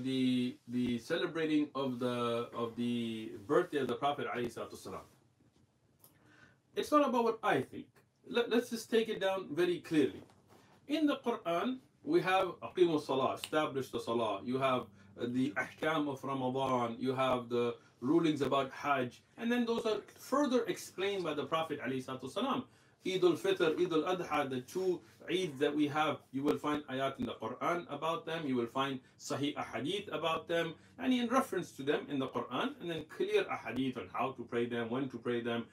the celebrating of the birthday of the Prophet ﷺ. It's not about what I think. Let's just take it down very clearly. In the Quran, we have Aqimu Salah, establish the Salah. You have the Ahkam of Ramadan. You have the rulings about Hajj. And then those are further explained by the Prophet ﷺ. Eid al-Fitr, Eid al-Adha, the two Eids that we have, you will find ayat in the Quran about them. You will find Sahih ahadith about them. And in reference to them in the Quran. And then clear ahadith on how to pray them, when to pray them.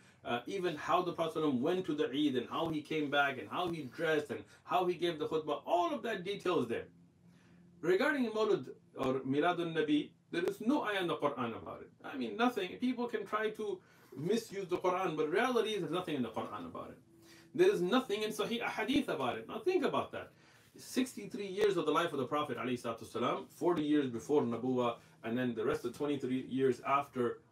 Even how the Prophet ﷺ went to the Eid and how he came back and how he dressed and how he gave the khutbah. All of that detail is there. Regarding Mawlid or Miladun Nabi, there is no ayah in the Quran about it. I mean, nothing. People can try to misuse the Quran, but reality is there's nothing in the Quran about it. There is nothing in Sahih Ahadith about it. Now think about that. 63 years of the life of the Prophet ﷺ, 40 years before Nabuwah, and then the rest of 23 years after,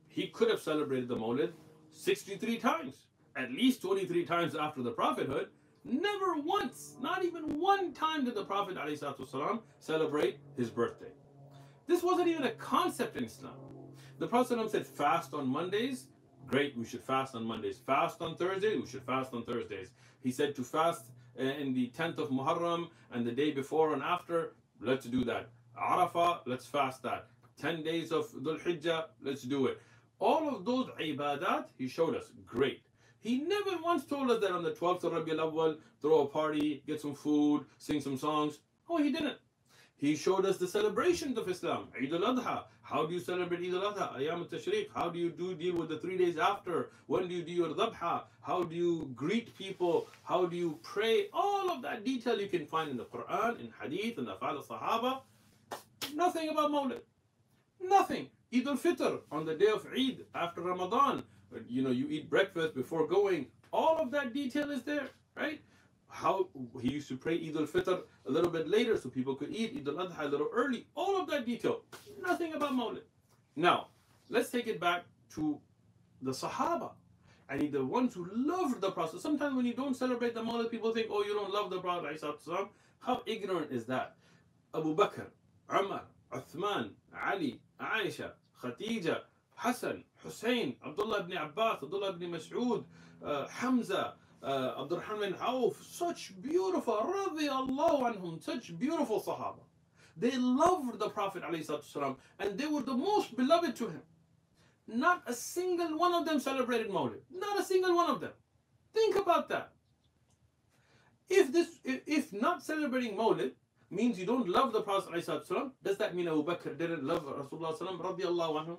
he could have celebrated the Mawlid 63 times. At least 23 times after the prophethood. Never once, not even one time did the Prophet ﷺ celebrate his birthday. This wasn't even a concept in Islam. The Prophet ﷺ said fast on Mondays. Great, we should fast on Mondays. Fast on Thursdays, we should fast on Thursdays. He said to fast in the 10th of Muharram and the day before and after, let's do that. Arafah, let's fast that. 10 days of Dhul Hijjah, let's do it. All of those ibadat, he showed us. Great. He never once told us that on the 12th of Rabi al-Awwal, throw a party, get some food, sing some songs. Oh, he didn't. He showed us the celebrations of Islam. Eid al-Adha. How do you celebrate Eid al-Adha? Ayam al-Tashriq. How do you deal with the 3 days after? When do you do your dhabha? How do you greet people? How do you pray? All of that detail you can find in the Quran, in Hadith, in the Afal al-Sahaba. Nothing about Mawlid. Nothing. Eid al-Fitr, on the day of Eid, after Ramadan. You know, you eat breakfast before going. All of that detail is there, right? How he used to pray Eid al-Fitr a little bit later so people could eat Eid al-Adha a little early. All of that detail. Nothing about Mawlid. Now, let's take it back to the Sahaba. And the ones who loved the Prophet. Sometimes when you don't celebrate the Mawlid, people think, oh, you don't love the Prophet. How ignorant is that? Abu Bakr, Umar, Uthman, Ali, Aisha, Khadija, Hassan, Hussein, Abdullah ibn Abbas, Abdullah ibn Mas'ud, Hamza, Abdurrahman bin Auf, such beautiful, radiyallahu anhum, such beautiful Sahaba. They loved the Prophet ﷺ, and they were the most beloved to him. Not a single one of them celebrated Mawlid. Not a single one of them. Think about that. If not celebrating Mawlid means you don't love the Prophet ﷺ, does that mean Abu Bakr didn't love Rasulullah radiyallahu anhu?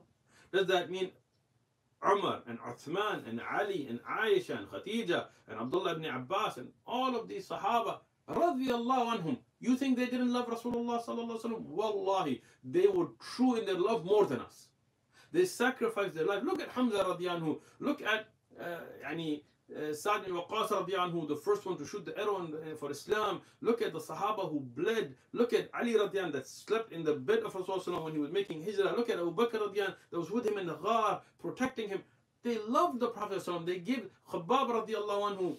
Does that mean Umar and Uthman and Ali and Aisha and Khadija and Abdullah ibn Abbas and all of these Sahaba radiyallahu anhum, you think they didn't love Rasulullah sallallahu alaihi wasallam? Wallahi, they were true in their love more than us. They sacrificed their life. Look at Hamza radiyallahu anhu. Look at Sa'd ibn Waqqas radiyallahu anhu, the first one to shoot the arrow for Islam. Look at the Sahaba who bled. Look at Ali radiyallahu anhu that slept in the bed of Rasulullah when he was making hijrah. Look at Abu Bakr radiyallahu anhu that was with him in the ghar, protecting him. They loved the Prophet. They gave Khabbab radiyallahu anhu,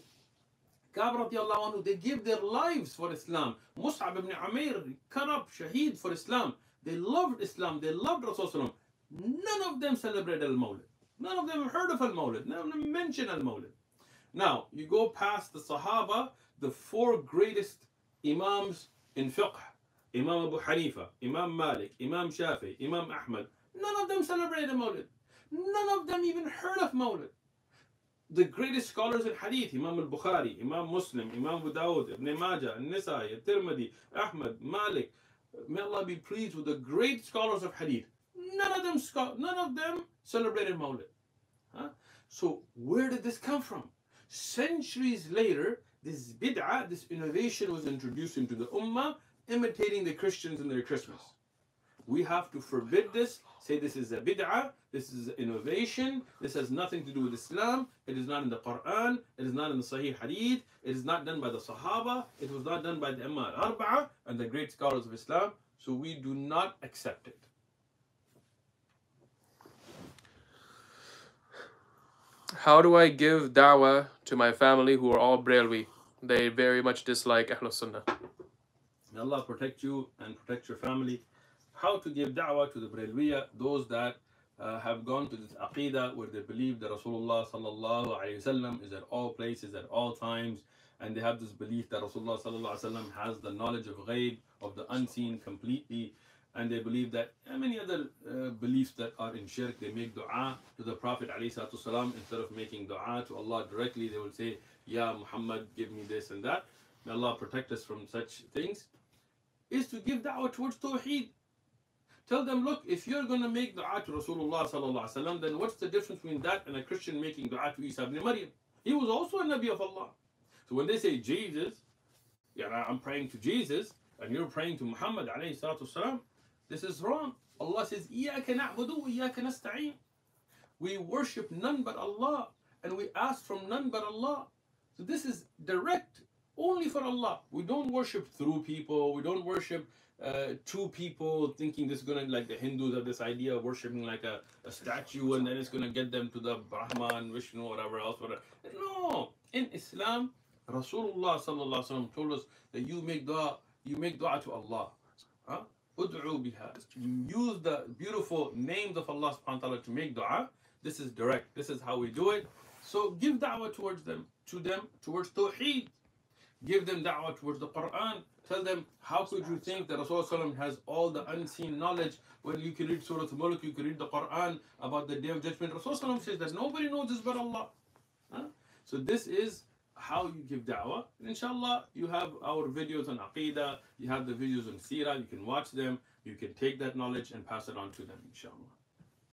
Ka'b radiyallahu anhu, they gave their lives for Islam. Mus'ab ibn Umair, cut up, shaheed for Islam. They loved Islam. They loved Rasulullah. None of them celebrated Al-Mawlid. None of them heard of Al-Mawlid. None of them mentioned Al-Mawlid. Now, you go past the Sahaba, the four greatest Imams in fiqh. Imam Abu Hanifa, Imam Malik, Imam Shafi, Imam Ahmad. None of them celebrated Mawlid. None of them even heard of Mawlid. The greatest scholars in Hadith, Imam al-Bukhari, Imam Muslim, Imam Abu Dawud, Ibn Majah, An-Nisai, At-Tirmidhi, Ahmad, Malik. May Allah be pleased with the great scholars of Hadith. None of them celebrated Mawlid. Huh? So where did this come from? Centuries later, this bid'ah, this innovation was introduced into the ummah, imitating the Christians in their Christmas. We have to forbid this, say this is a bid'ah, this is innovation, this has nothing to do with Islam, it is not in the Quran, it is not in the Sahih Hadith, it is not done by the Sahaba, it was not done by the Imam al-Arba'ah and the great scholars of Islam, so we do not accept it. How do I give da'wah to my family who are all Brailwi? They very much dislike Ahlul Sunnah. May Allah protect you and protect your family. how to give da'wah to the Brelwiya, those that have gone to this aqidah where they believe that Rasulullah sallallahu alayhi wasallam is at all places at all times, and they have this belief that Rasulullah sallallahu alayhi wasallam has the knowledge of ghaib, of the unseen completely, and they believe that many other beliefs that are in shirk. They make dua to the Prophet alayhi salatu wasalam instead of making dua to Allah directly. They will say, Ya Muhammad, give me this and that. May Allah protect us from such things. Is to give da'wah towards Tawheed. Tell them, look, if you're going to make dua to Rasulullah sallallahu alaihi wasallam, then what's the difference between that and a Christian making dua to Isa ibn Maryam? He was also a Nabi of Allah. So when they say Jesus, yeah, I'm praying to Jesus, and you're praying to Muhammad alayhi salatu wasalam, this is wrong. Allah says, إِيَّاكَ نَعْبُدُ وَإِيَّاكَ نَسْتَعِينُ. We worship none but Allah, and we ask from none but Allah. So this is direct, only for Allah. We don't worship through people. We don't worship to people, thinking this is going to, like the Hindus have this idea of worshiping like a statue, and then it's going to get them to the Brahman, Vishnu, whatever else. Whatever. No. In Islam, Rasulullah sallallahu alaihi wasallam told us that you make dua to Allah. Huh? Ud'u biha. You use the beautiful names of Allah subhanahu wa ta'ala to make dua. This is direct. This is how we do it. So give da'wah towards them, towards Tawheed. Give them da'wah towards the Quran. Tell them, how could you think that Rasulullah has all the unseen knowledge when you can read Surah Al-Mulk, you can read the Quran about the Day of Judgment. Rasulullah says that nobody knows this but Allah. Huh? So this is how you give da'wah. And inshallah, you have our videos on Aqidah, you have the videos on Seerah, you can watch them, you can take that knowledge and pass it on to them, inshallah.